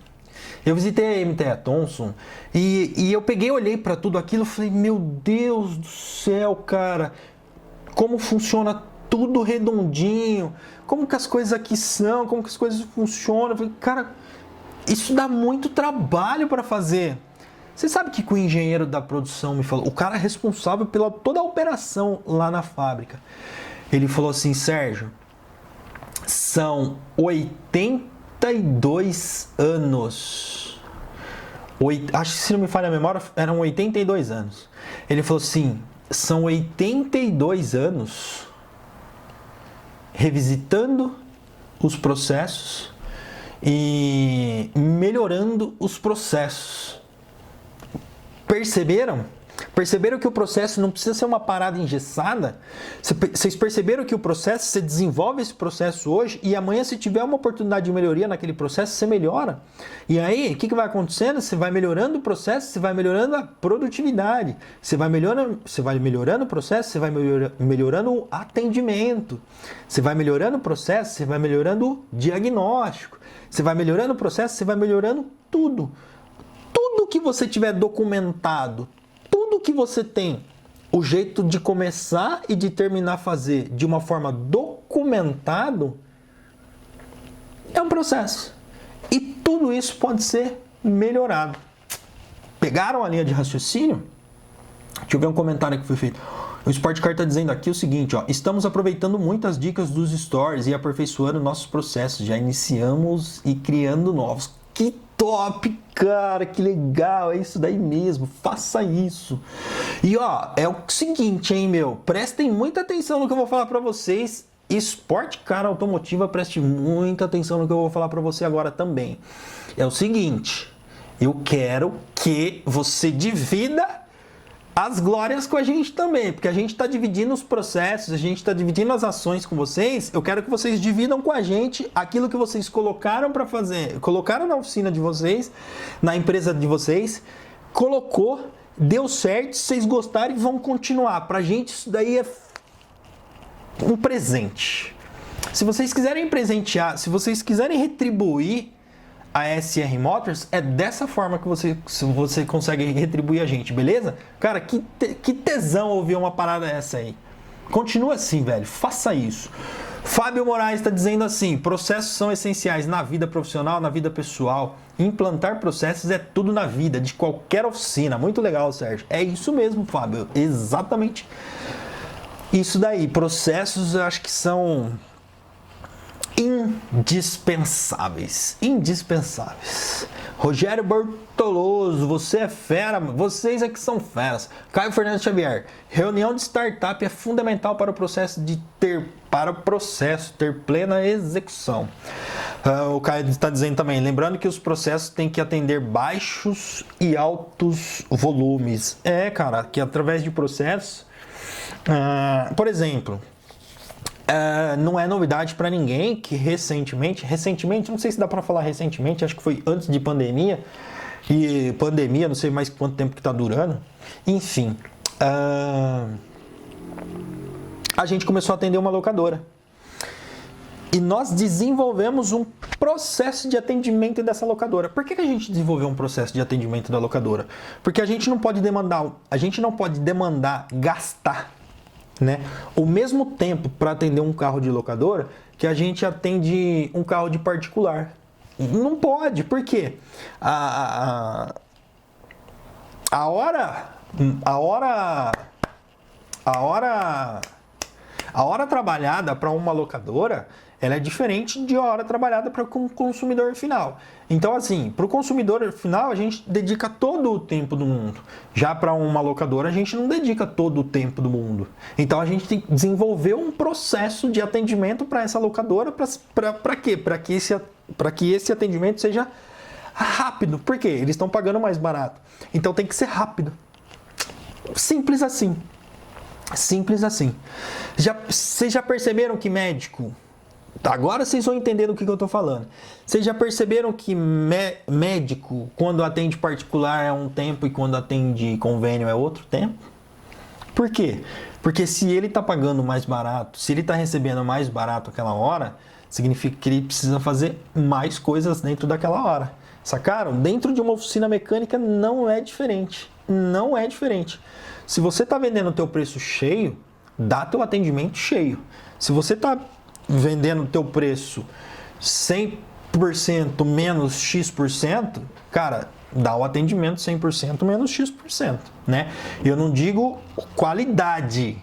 E eu olhei para tudo aquilo e falei, meu Deus do céu, cara, como funciona tudo redondinho, como que as coisas aqui são, como que as coisas funcionam. Eu falei, cara, isso dá muito trabalho para fazer. Você sabe que o engenheiro da produção me falou, o cara responsável pela toda a operação lá na fábrica, ele falou assim, Sérgio, são 82 anos. Acho que, se não me falha a memória, eram 82 anos. Ele falou assim, são 82 anos revisitando os processos e melhorando os processos. Perceberam? Perceberam que o processo não precisa ser uma parada engessada? Vocês perceberam que o processo, você desenvolve esse processo hoje e amanhã, se tiver uma oportunidade de melhoria naquele processo, você melhora. E aí, o que vai acontecendo? Você vai melhorando o processo, você vai melhorando a produtividade, você vai melhorando o processo, você vai melhorando o atendimento, você vai melhorando o processo, você vai melhorando o diagnóstico, você vai melhorando o processo, você vai melhorando tudo. Tudo que você tiver documentado, tudo que você tem o jeito de começar e de terminar a fazer de uma forma documentado, é um processo. E tudo isso pode ser melhorado. Pegaram a linha de raciocínio? Deixa eu ver um comentário que foi feito. O Sportcar está dizendo aqui o seguinte, ó, estamos aproveitando muitas dicas dos stories e aperfeiçoando nossos processos. Já iniciamos e criando novos. Que top, cara, que legal, é isso daí mesmo, faça isso. E ó, é o seguinte, hein, meu, prestem muita atenção no que eu vou falar para vocês. Sportcar Automotiva, preste muita atenção no que eu vou falar para você agora também. É o seguinte, eu quero que você divida as glórias com a gente também, porque a gente está dividindo os processos, a gente está dividindo as ações com vocês. Eu quero que vocês dividam com a gente aquilo que vocês colocaram para fazer, colocaram na oficina de vocês, na empresa de vocês, colocou, deu certo, vocês gostaram e vão continuar. Para a gente isso daí é um presente. Se vocês quiserem presentear, se vocês quiserem retribuir a SR Motors, é dessa forma que você consegue retribuir a gente, beleza? Cara, que tesão ouvir uma parada essa aí. Continua assim, velho, faça isso. Fábio Moraes está dizendo assim, processos são essenciais na vida profissional, na vida pessoal. Implantar processos é tudo na vida, de qualquer oficina. Muito legal, Sérgio. É isso mesmo, Fábio, exatamente isso daí. Processos eu acho que são indispensáveis. Rogério Bortoloso, você é fera, vocês é que são feras. Caio Fernando Xavier, reunião de startup é fundamental para o processo ter plena execução. O Caio está dizendo também, lembrando que os processos têm que atender baixos e altos volumes. Cara, que através de processos, por exemplo, não é novidade para ninguém que recentemente, não sei se dá para falar recentemente, acho que foi antes de pandemia, e pandemia, não sei mais quanto tempo que está durando, enfim, a gente começou a atender uma locadora. E nós desenvolvemos um processo de atendimento dessa locadora. Por que a gente desenvolveu um processo de atendimento da locadora? Porque a gente não pode demandar gastar, né, o mesmo tempo para atender um carro de locadora que a gente atende um carro de particular. Não pode, por quê? A hora trabalhada para uma locadora, ela é diferente de hora trabalhada para um consumidor final. Então, assim, para o consumidor final, a gente dedica todo o tempo do mundo. Já para uma locadora, a gente não dedica todo o tempo do mundo. Então, a gente tem que desenvolver um processo de atendimento para essa locadora. Para quê? Para que esse atendimento seja rápido. Por quê? Eles estão pagando mais barato. Então, tem que ser rápido. Simples assim. Simples assim. Vocês já perceberam que médico... Agora vocês vão entender do que eu estou falando. Vocês já perceberam que médico, quando atende particular é um tempo e quando atende convênio é outro tempo? Por quê? Porque se ele está pagando mais barato, se ele está recebendo mais barato aquela hora, significa que ele precisa fazer mais coisas dentro daquela hora. Sacaram? Dentro de uma oficina mecânica não é diferente. Não é diferente. Se você está vendendo o teu preço cheio, dá teu atendimento cheio. Se você está vendendo o teu preço 100% menos X%, cara, dá o atendimento 100% menos X%, né? Eu não digo qualidade,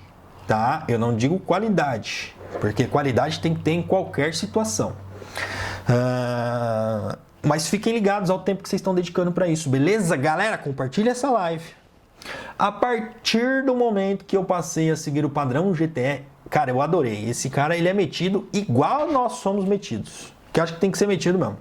tá? Eu não digo qualidade, porque qualidade tem que ter em qualquer situação. Mas fiquem ligados ao tempo que vocês estão dedicando para isso, beleza? Galera, compartilha essa live. A partir do momento que eu passei a seguir o padrão GTE, cara, eu adorei. Esse cara, ele é metido igual nós somos metidos. Que eu acho que tem que ser metido mesmo.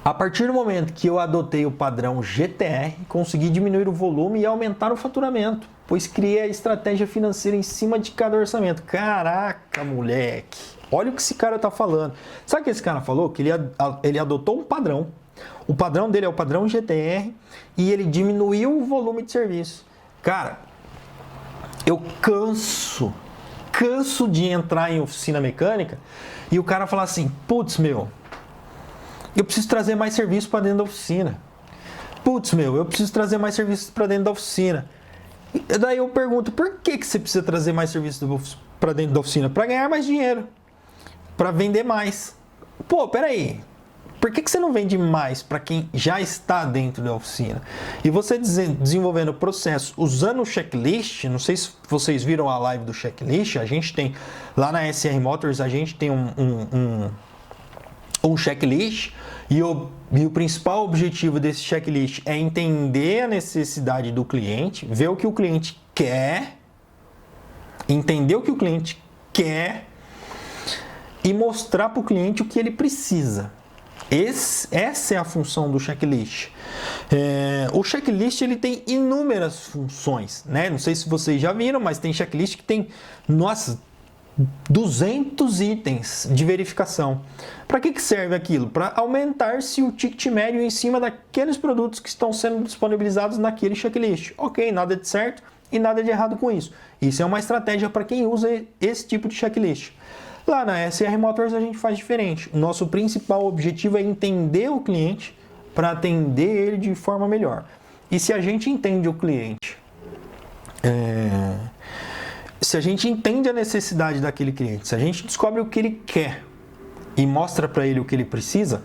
A partir do momento que eu adotei o padrão GTR, consegui diminuir o volume e aumentar o faturamento, pois criei a estratégia financeira em cima de cada orçamento. Caraca, moleque! Olha o que esse cara tá falando. Sabe o que esse cara falou? Que ele adotou um padrão. O padrão dele é o padrão GTR e ele diminuiu o volume de serviço. Cara, eu canso de entrar em oficina mecânica e o cara falar assim, putz, meu, eu preciso trazer mais serviço para dentro da oficina. Putz, meu, eu preciso trazer mais serviço para dentro da oficina. E daí eu pergunto, por que você precisa trazer mais serviço para dentro da oficina? Para ganhar mais dinheiro, para vender mais. Pô, peraí. Por que você não vende mais para quem já está dentro da oficina? E você desenvolvendo processo, usando o checklist, não sei se vocês viram a live do checklist, a gente tem, lá na SR Motors, a gente tem um checklist e o principal objetivo desse checklist é entender a necessidade do cliente, ver o que o cliente quer, entender o que o cliente quer e mostrar para o cliente o que ele precisa. Essa é a função do checklist. O checklist ele tem inúmeras funções, né? Não sei se vocês já viram, mas tem checklist que tem, nossa, 200 itens de verificação. Para que serve aquilo? Para aumentar-se o ticket médio em cima daqueles produtos que estão sendo disponibilizados naquele checklist. Ok, nada de certo e nada de errado com isso. Isso é uma estratégia para quem usa esse tipo de checklist. Lá na SR Motors a gente faz diferente. O nosso principal objetivo é entender o cliente para atender ele de forma melhor. E se a gente entende o cliente, se a gente entende a necessidade daquele cliente, se a gente descobre o que ele quer e mostra para ele o que ele precisa,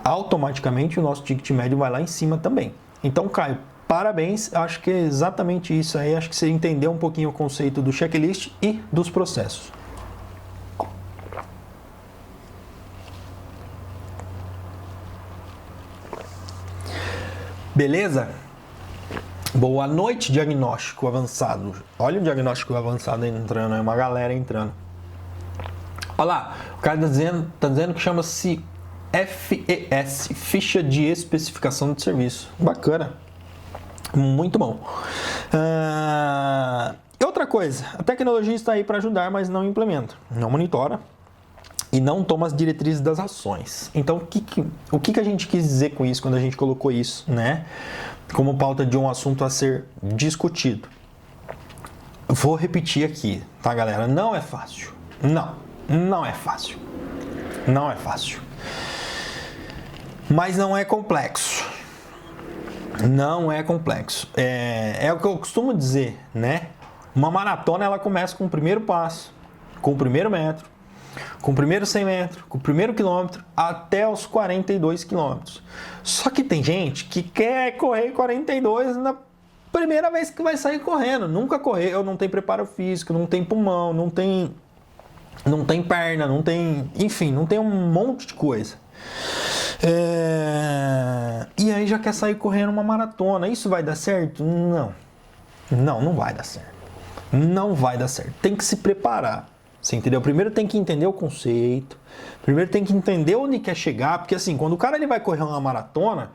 automaticamente o nosso ticket médio vai lá em cima também. Então, Caio, parabéns. Acho que é exatamente isso aí. Acho que você entendeu um pouquinho o conceito do checklist e dos processos. Beleza? Boa noite, diagnóstico avançado. Olha o diagnóstico avançado entrando, é uma galera entrando. Olha lá, o cara tá dizendo que chama-se FES, Ficha de Especificação de Serviço. Bacana. Muito bom. Outra coisa, a tecnologia está aí para ajudar, mas não implementa, não monitora e não toma as diretrizes das ações. Então, o que a gente quis dizer com isso quando a gente colocou isso, né? Como pauta de um assunto a ser discutido. Vou repetir aqui, tá, galera? Não é fácil. Não é fácil. Não é fácil. Mas não é complexo. Não é complexo. É o que eu costumo dizer, né? Uma maratona, ela começa com o primeiro passo, com o primeiro metro, com o primeiro 100 metros, com o primeiro quilômetro, até os 42 quilômetros. Só que tem gente que quer correr 42 na primeira vez que vai sair correndo. Nunca correu, não tem preparo físico, não tem pulmão, não tem perna, não tem... Enfim, não tem um monte de coisa. E aí já quer sair correndo uma maratona. Isso vai dar certo? Não vai dar certo. Não vai dar certo. Tem que se preparar. Você entendeu? Primeiro tem que entender o conceito. Primeiro tem que entender onde quer chegar. Porque assim, quando o cara ele vai correr uma maratona,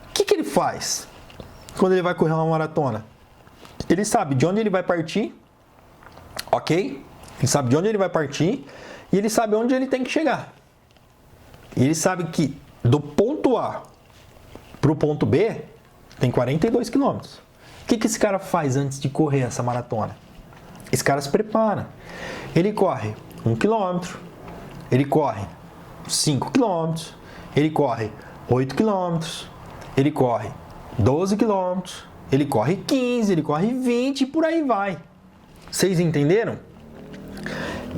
o que ele faz quando ele vai correr uma maratona? Ele sabe de onde ele vai partir, ok? Ele sabe de onde ele vai partir e ele sabe onde ele tem que chegar. E ele sabe que do ponto A para o ponto B tem 42 quilômetros. O que esse cara faz antes de correr essa maratona? Esse cara se prepara. Ele corre 1 quilômetro, ele corre 5 quilômetros, ele corre 8 quilômetros, ele corre 12 quilômetros, ele corre 15, ele corre 20 e por aí vai. Vocês entenderam?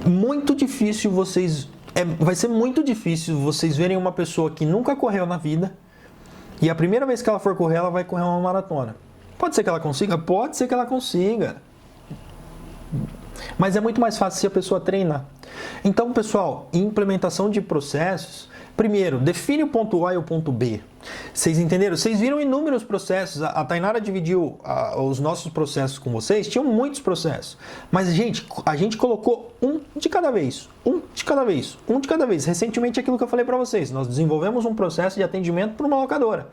Muito difícil vai ser muito difícil vocês verem uma pessoa que nunca correu na vida e a primeira vez que ela for correr, ela vai correr uma maratona. Pode ser que ela consiga? Pode ser que ela consiga. Mas é muito mais fácil se a pessoa treinar. Então, pessoal, implementação de processos Primeiro, define o ponto A e o ponto B. Vocês entenderam? Vocês viram inúmeros processos. A Tainara dividiu os nossos processos com vocês. Tinham muitos processos. Mas, gente, a gente colocou um de cada vez. Um de cada vez. Um de cada vez. Recentemente, aquilo que eu falei para vocês. Nós desenvolvemos um processo de atendimento para uma locadora.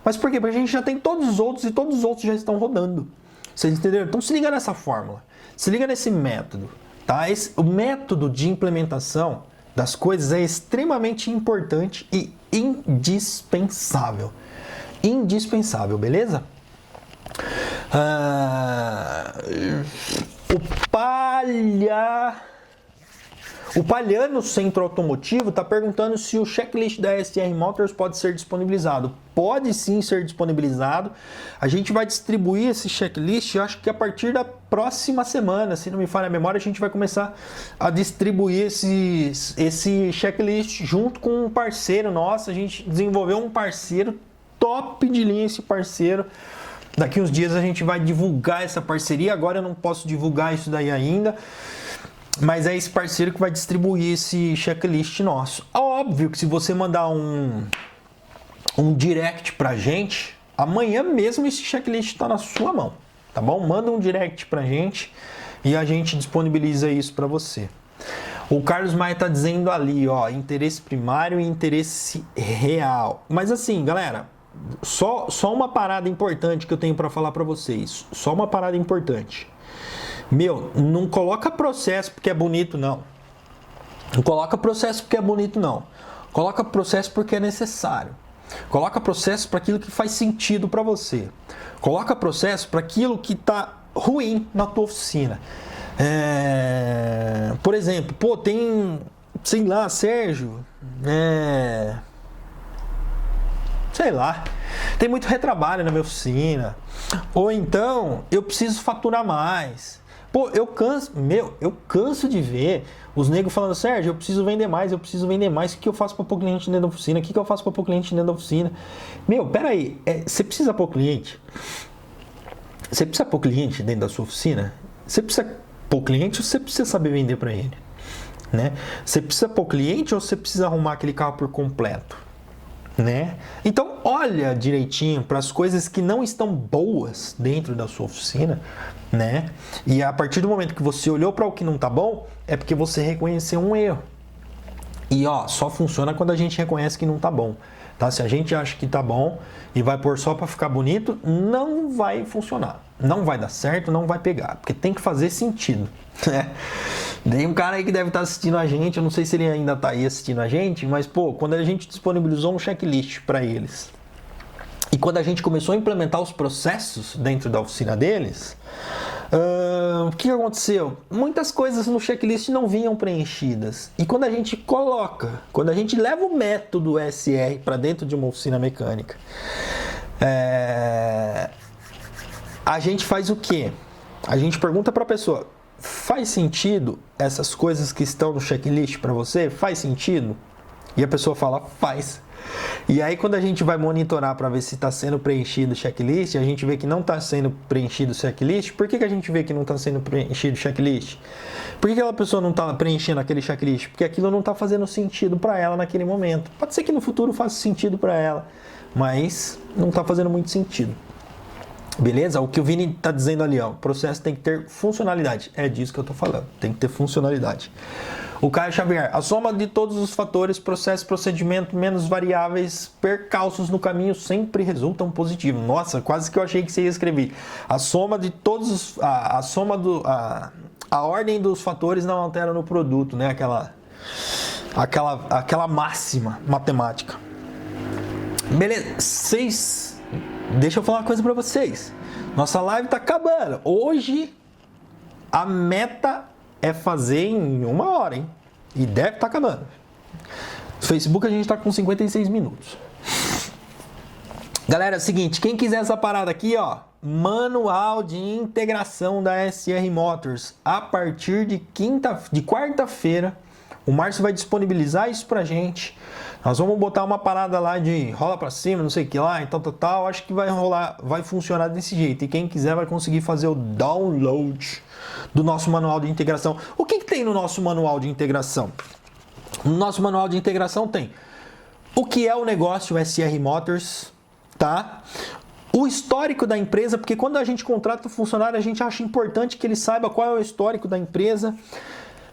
Mas por quê? Porque a gente já tem todos os outros e todos os outros já estão rodando. Vocês entenderam? Então se liga nessa fórmula. Se liga nesse método. Tá? O método de implementação das coisas é extremamente importante e indispensável. Indispensável, beleza? O Palhano Centro Automotivo está perguntando se o checklist da SR Motors pode ser disponibilizado. Pode sim ser disponibilizado. A gente vai distribuir esse checklist, eu acho que a partir da próxima semana, se não me falha a memória, a gente vai começar a distribuir esse checklist junto com um parceiro nosso. A gente desenvolveu um parceiro top de linha, esse parceiro. Daqui uns dias a gente vai divulgar essa parceria. Agora eu não posso divulgar isso daí ainda. Mas é esse parceiro que vai distribuir esse checklist nosso. Óbvio que se você mandar um direct pra gente, amanhã mesmo esse checklist está na sua mão, tá bom? Manda um direct pra gente e a gente disponibiliza isso para você. O Carlos Maia tá dizendo ali, ó, interesse primário e interesse real. Mas assim, galera, só uma parada importante que eu tenho para falar para vocês. Só uma parada importante. Não coloca processo porque é bonito, não. Não coloca processo porque é bonito, não. Coloca processo porque é necessário. Coloca processo para aquilo que faz sentido para você. Coloca processo para aquilo que está ruim na tua oficina. Por exemplo, tem, sei lá, Sérgio, sei lá, tem muito retrabalho na minha oficina. Ou então, eu preciso faturar mais. Eu canso de ver os negros falando, Sérgio, eu preciso vender mais. O que eu faço para pôr cliente dentro da oficina? O que eu faço para pôr cliente dentro da oficina? Peraí, você precisa pôr cliente? Você precisa pôr cliente dentro da sua oficina? Você precisa pôr cliente ou você precisa saber vender para ele? Né? Você precisa pôr cliente ou você precisa arrumar aquele carro por completo? Né? Então olha direitinho para as coisas que não estão boas dentro da sua oficina, né? E a partir do momento que você olhou para o que não está bom, é porque você reconheceu um erro. E só funciona quando a gente reconhece que não está bom, tá? Se a gente acha que está bom e vai pôr só para ficar bonito, não vai funcionar, não vai dar certo, não vai pegar, porque tem que fazer sentido, né? Tem um cara aí que deve estar assistindo a gente, eu não sei se ele ainda está aí assistindo a gente, mas quando a gente disponibilizou um checklist para eles e quando a gente começou a implementar os processos dentro da oficina deles, o que aconteceu? Muitas coisas no checklist não vinham preenchidas. E quando a gente leva o método SR para dentro de uma oficina mecânica, a gente faz o quê? A gente pergunta para a pessoa, faz sentido essas coisas que estão no checklist para você? Faz sentido? E a pessoa fala, faz. E aí quando a gente vai monitorar para ver se está sendo preenchido o checklist, a gente vê que não está sendo preenchido o checklist. Por que a gente vê que não está sendo preenchido o checklist? Por que aquela pessoa não está preenchendo aquele checklist? Porque aquilo não está fazendo sentido para ela naquele momento. Pode ser que no futuro faça sentido para ela, mas não está fazendo muito sentido. Beleza? O que o Vini está dizendo ali, o processo tem que ter funcionalidade. É disso que eu estou falando, tem que ter funcionalidade. O Caio Xavier, a soma de todos os fatores, processo, procedimento, menos variáveis, percalços no caminho sempre resultam positivo. Nossa, quase que eu achei que você ia escrever. A soma de todos a ordem dos fatores não altera no produto, né? Aquela máxima matemática. Beleza, deixa eu falar uma coisa para vocês. Nossa live tá acabando. Hoje a meta é fazer em 1 hora, hein? E deve estar acabando. No Facebook a gente tá com 56 minutos. Galera, é o seguinte, quem quiser essa parada aqui, manual de integração da SR Motors, a partir de quarta-feira, o Márcio vai disponibilizar isso pra gente. Nós vamos botar uma parada lá de rola pra cima, não sei o que lá, e tal. Acho que vai rolar, vai funcionar desse jeito. E quem quiser vai conseguir fazer o download do nosso manual de integração. O que tem no nosso manual de integração? No nosso manual de integração tem o que é o negócio SR Motors, tá? O histórico da empresa, porque quando a gente contrata o funcionário, a gente acha importante que ele saiba qual é o histórico da empresa,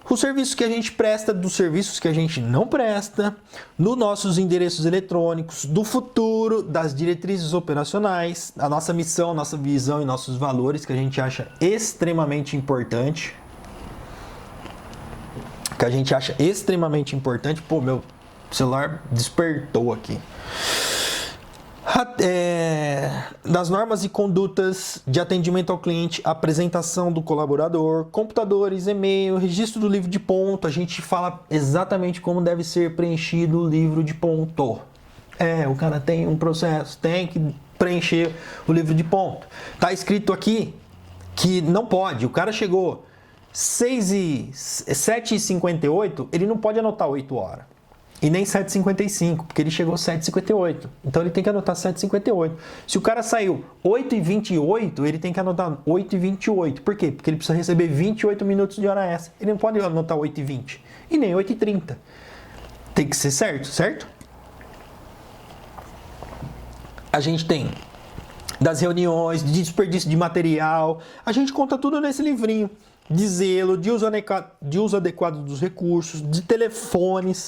os serviços que a gente presta, dos serviços que a gente não presta, nos nossos endereços eletrônicos, do futuro, das diretrizes operacionais, a nossa missão, nossa visão e nossos valores que a gente acha extremamente importante. Pô, meu celular despertou aqui. Das normas e condutas de atendimento ao cliente, apresentação do colaborador, computadores, e-mail, registro do livro de ponto. A gente fala exatamente como deve ser preenchido o livro de ponto. O cara tem um processo, tem que preencher o livro de ponto. Tá escrito aqui que não pode. O cara chegou 7h58, ele não pode anotar 8 horas. E nem 7h55, porque ele chegou 7h58. Então ele tem que anotar 7h58. Se o cara saiu 8h28, ele tem que anotar 8h28. Por quê? Porque ele precisa receber 28 minutos de hora extra. Ele não pode anotar 8h20 e nem 8h30. Tem que ser certo? A gente tem das reuniões, de desperdício de material. A gente conta tudo nesse livrinho. De zelo, de uso adequado dos recursos, de telefones.